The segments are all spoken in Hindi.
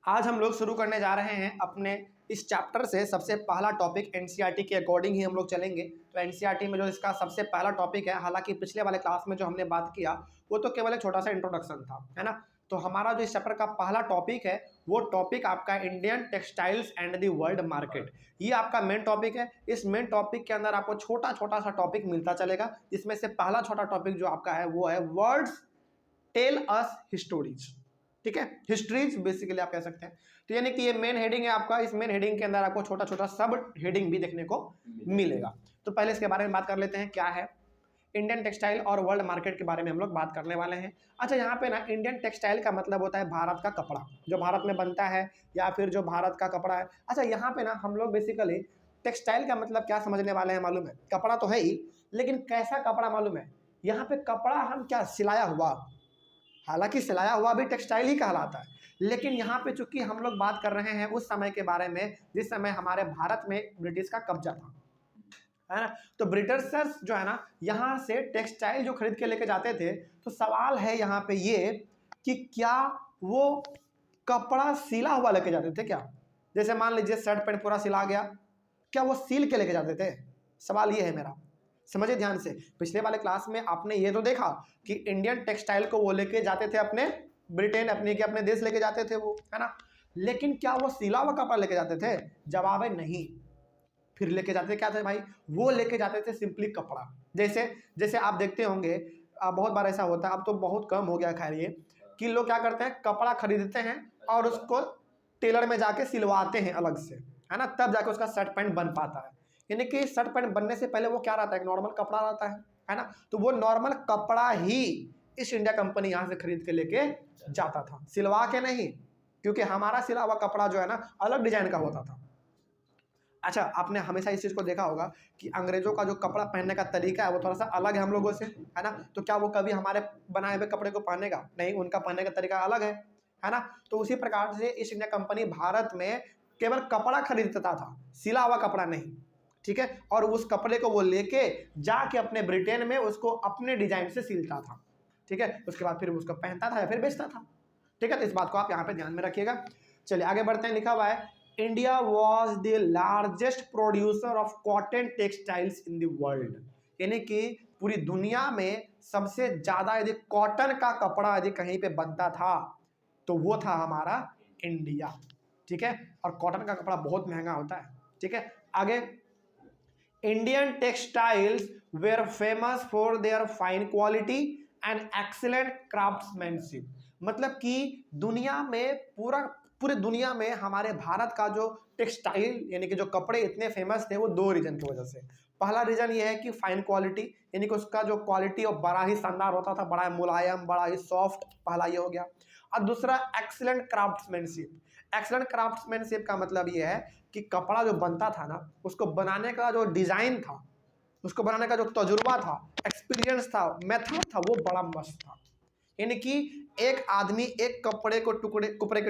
आज हम लोग शुरू करने जा रहे हैं अपने इस चैप्टर से। सबसे पहला टॉपिक एनसीईआरटी के अकॉर्डिंग ही हम लोग चलेंगे। तो एनसीईआरटी में जो इसका सबसे पहला टॉपिक है, हालांकि पिछले वाले क्लास में जो हमने बात किया वो तो केवल एक छोटा सा इंट्रोडक्शन था, है ना। तो हमारा जो इस चैप्टर का पहला टॉपिक है वो टॉपिक आपका Indian textiles and the world market. ये आपका मेन टॉपिक है। इस मेन टॉपिक के अंदर आपको छोटा छोटा सा टॉपिक मिलता चलेगा, जिसमें से पहला छोटा टॉपिक जो आपका है वो है वर्ड्स टेल अस हिस्टोरीज। ठीक है, हिस्ट्रीज बेसिकली आप कह सकते हैं। तो यानी कि ये मेन हेडिंग है आपका। इस मेन हेडिंग के अंदर आपको छोटा छोटा सब हेडिंग भी देखने को मिलेगा। तो पहले इसके बारे में बात कर लेते हैं, क्या है इंडियन टेक्सटाइल और वर्ल्ड मार्केट के बारे में हम लोग बात करने वाले हैं। अच्छा, यहाँ पे ना इंडियन टेक्सटाइल का मतलब होता है भारत का कपड़ा, जो भारत में बनता है या फिर जो भारत का कपड़ा है। अच्छा, यहाँ पे ना हम लोग बेसिकली टेक्सटाइल का मतलब क्या समझने वाले हैं मालूम है? कपड़ा तो है ही, लेकिन कैसा कपड़ा मालूम है? यहाँ पे कपड़ा हम क्या सिलाया हुआ, हालांकि सिलाया हुआ भी टेक्सटाइल ही कहलाता है, लेकिन यहाँ पे चूंकि हम लोग बात कर रहे हैं उस समय के बारे में जिस समय हमारे भारत में ब्रिटिश का कब्जा था, है ना। तो ब्रिटिशर्स जो है ना यहाँ से टेक्सटाइल जो खरीद के लेके जाते थे, तो सवाल है यहाँ पे ये कि क्या वो कपड़ा सिला हुआ लेके जाते थे क्या? जैसे मान लीजिए शर्ट पैंट पूरा सिला गया, क्या वो सिल के लेके जाते थे? सवाल ये है मेरा, समझिए ध्यान से। पिछले वाले क्लास में आपने ये तो देखा कि इंडियन टेक्सटाइल को वो लेके जाते थे अपने ब्रिटेन, अपने देश लेके जाते थे वो, है ना। लेकिन क्या वो सिला हुआ कपड़ा लेके जाते थे? जवाब है नहीं। फिर लेके जाते क्या थे भाई? वो लेके जाते थे सिंपली कपड़ा। जैसे जैसे आप देखते होंगे, बहुत बार ऐसा होता है, अब तो बहुत कम हो गया खैर ये, कि लोग क्या करते हैं, कपड़ा खरीदते हैं और उसको टेलर में जाके सिलवाते हैं अलग से, है ना, तब जाके उसका शर्ट पैंट बन पाता है। यानी कि शर्ट पैंट बनने से पहले वो क्या रहता है? नॉर्मल कपड़ा रहता है ना। तो वो नॉर्मल कपड़ा ही ईस्ट इंडिया कंपनी यहाँ से खरीद के लेके जाता था, सिलवा के नहीं, क्योंकि हमारा सिला हुआ कपड़ा जो है ना अलग डिजाइन का होता था। अच्छा, आपने हमेशा इस चीज को देखा होगा कि अंग्रेजों का जो कपड़ा पहनने का तरीका है वो थोड़ा सा अलग है हम लोगों से, है ना। तो क्या वो कभी हमारे बनाए हुए कपड़े को पहनेगा? नहीं, उनका पहनने का तरीका अलग है ना। तो उसी प्रकार से ईस्ट इंडिया कंपनी भारत में केवल कपड़ा खरीदता था, सिला हुआ कपड़ा नहीं, ठीक है। और उस कपड़े को वो लेके जाके अपने ब्रिटेन में उसको अपने डिजाइन से सिलता था, ठीक है। उसके बाद फिर उसको पहनता था या फिर बेचता था, ठीक है। तो इस बात को आप यहाँ पे ध्यान में रखिएगा। चलिए आगे बढ़ते हैं। लिखा हुआ है India was the largest producer of cotton textiles in the world. यानी कि पूरी दुनिया में सबसे ज्यादा यदि कॉटन का कपड़ा यदि कहीं पे बनता था तो वो था हमारा इंडिया, ठीक है। और कॉटन का कपड़ा बहुत महंगा होता है, ठीक है। आगे, Indian textiles were famous for their fine quality and excellent craftsmanship. मतलब कि दुनिया में पूरे दुनिया में हमारे भारत का जो टेक्सटाइल यानी कि जो कपड़े इतने फेमस थे वो दो रीजन की वजह से। पहला रीजन ये है कि फाइन क्वालिटी, यानी कि उसका जो क्वालिटी और बड़ा ही शानदार होता था, बड़ा मुलायम, बड़ा ही सॉफ्ट, पहला ये हो गया। और दूसरा एक्सीलेंट क्राफ्ट्समैनशिप। एक्सीलेंट क्राफ्ट्समैनशिप का मतलब ये है कि कपड़ा जो बनता था ना, उसको बनाने का जो डिजाइन था, उसको बनाने का जो तजुर्बा था, एक्सपीरियंस था, मेथड था, वो बड़ा मस्त था। यानी कि एक आदमी एक कपड़े के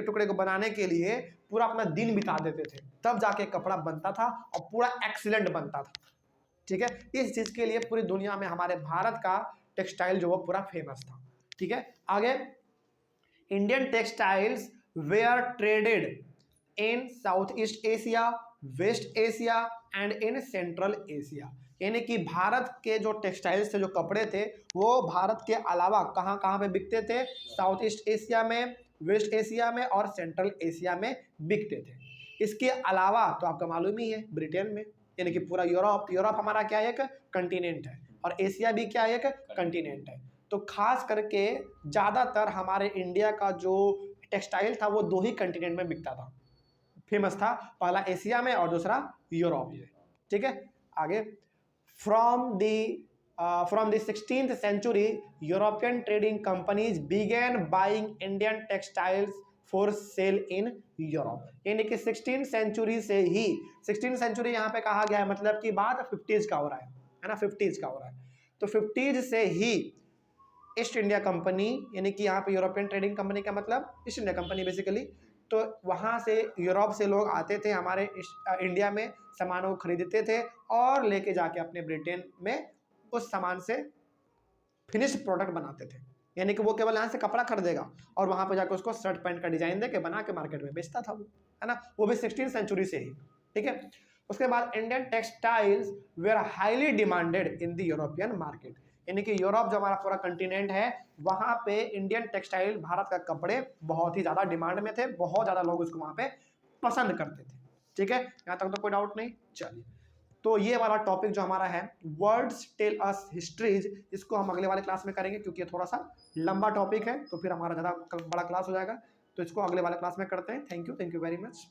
टुकड़े को बनाने के लिए पूरा अपना दिन बिता देते थे, तब जाके कपड़ा बनता था और पूरा एक्सीलेंट बनता था, ठीक है। इस चीज के लिए पूरी दुनिया में हमारे भारत का टेक्सटाइल जो वो पूरा फेमस था, ठीक है। आगे, Indian textiles were traded in south east Asia, west Asia and in central Asia. यानी कि भारत के जो टेक्सटाइल्स थे, जो कपड़े थे, वो भारत के अलावा कहाँ कहाँ पे बिकते थे? साउथ ईस्ट एशिया में, वेस्ट एशिया में और सेंट्रल एशिया में बिकते थे। इसके अलावा तो आपका मालूम ही है ब्रिटेन में, यानी कि पूरा यूरोप हमारा क्या है? एक कंटिनेंट है, और एशिया भी क्या है? एक कंटिनेंट है। तो खास करके ज़्यादातर हमारे इंडिया का जो टेक्सटाइल था वो दो ही कंटिनेंट में बिकता था, फेमस था, पहला एशिया में और दूसरा यूरोप में, ठीक है। आगे, from the 16th century European trading companies began buying Indian textiles for sale in Europe। यानी कि 16th सेंचुरी से ही, 16th सेंचुरी यहाँ पे कहा गया है, मतलब कि बात 50s का हो रहा है ना, 50s का हो रहा है। तो 50s से ही ईस्ट इंडिया कंपनी, यानी कि यहाँ पे यूरोपियन ट्रेडिंग कंपनी का मतलब ईस्ट इंडिया कंपनी बेसिकली, तो वहाँ से यूरोप से लोग आते थे हमारे इंडिया में, सामानों को खरीदते थे और लेके जाके अपने ब्रिटेन में उस सामान से फिनिश्ड प्रोडक्ट बनाते थे, यानी कि वो केवल यहाँ से कपड़ा खरीदेगा और वहाँ पे जाकर उसको शर्ट पैंट का डिजाइन दे के बना के मार्केट में बेचता था वो, है ना, वो भी 16वीं सेंचुरी से ही, ठीक है। उसके बाद Indian textiles were highly demanded in the European market, यानी कि यूरोप जो हमारा पूरा कंटिनेंट है वहाँ पे इंडियन टेक्सटाइल, भारत का कपड़े बहुत ही ज़्यादा डिमांड में थे, बहुत ज़्यादा लोग उसको वहाँ पे पसंद करते थे, ठीक है, यहाँ तक तो कोई डाउट नहीं। चलिए, तो ये वाला टॉपिक जो हमारा है वर्ड्स टेल अस हिस्ट्रीज, इसको हम अगले वाले क्लास में करेंगे क्योंकि ये थोड़ा सा लंबा टॉपिक है, तो फिर हमारा ज़्यादा बड़ा क्लास हो जाएगा, तो इसको अगले वाले क्लास में करते हैं। Thank you very much.